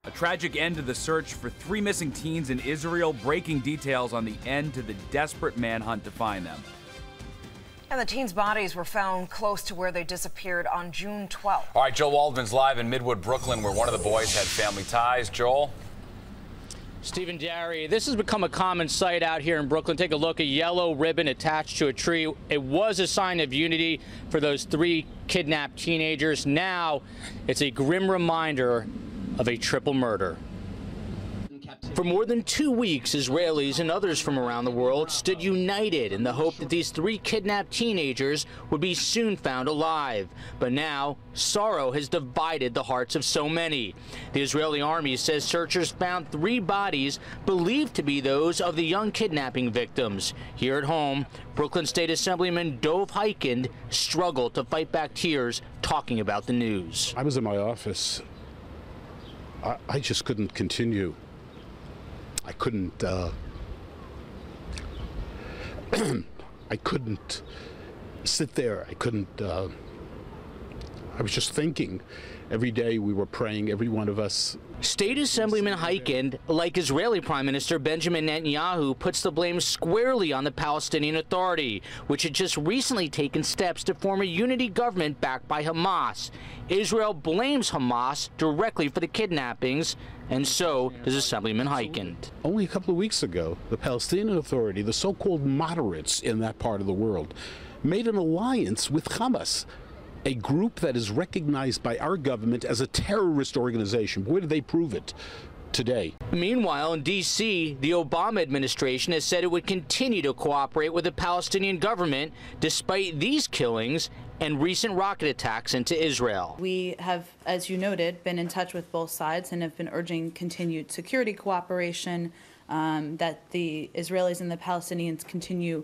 A tragic end to the search for 3 missing teens in Israel, breaking details on the end to the desperate manhunt to find them. And the teens' bodies were found close to where they disappeared on June 12th. All right, Joel Waldman's live in Midwood, Brooklyn, where one of the boys had family ties. Joel? Stephen Derry, this has become a common sight out here in Brooklyn. Take a look, a yellow ribbon attached to a tree. It was a sign of unity for those 3 kidnapped teenagers. Now it's a grim reminder of a triple murder. For more than 2 weeks, Israelis and others from around the world stood united in the hope that these 3 kidnapped teenagers would be soon found alive. But now, sorrow has divided the hearts of so many. The Israeli army says searchers found 3 bodies believed to be those of the young kidnapping victims. Here at home, Brooklyn State Assemblyman Dov Hikind struggled to fight back tears talking about the news. I was in my office. I just couldn't continue. I couldn't I couldn't sit there. I was just thinking. Every day we were praying, every one of us. State Assemblyman Hikind, like Israeli Prime Minister Benjamin Netanyahu, puts the blame squarely on the Palestinian Authority, which had just recently taken steps to form a unity government backed by Hamas. Israel blames Hamas directly for the kidnappings, and so does Assemblyman Hikind. Only a couple of weeks ago, the Palestinian Authority, the so-called moderates in that part of the world, made an alliance with Hamas, a group that is recognized by our government as a terrorist organization. Where did they prove it? Today. Meanwhile, in D.C., the Obama administration has said it would continue to cooperate with the Palestinian government despite these killings and recent rocket attacks into Israel. We have, as you noted, been in touch with both sides and have been urging continued security cooperation, that the Israelis and the Palestinians continue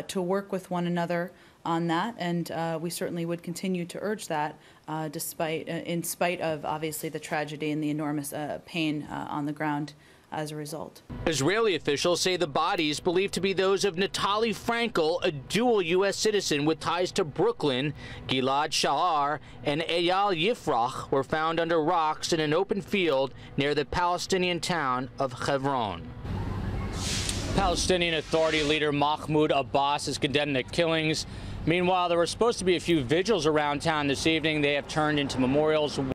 to work with one another on that, and we certainly would continue to urge that, in spite of obviously the tragedy and the enormous pain on the ground as a result. Israeli officials say the bodies, believed to be those of Naftali Fraenkel, a dual U.S. citizen with ties to Brooklyn, Gilad Shaar, and Eyal Yifrah, were found under rocks in an open field near the Palestinian town of Hebron. Palestinian Authority leader Mahmoud Abbas has condemned the killings. Meanwhile, there were supposed to be a few vigils around town this evening. They have turned into memorials.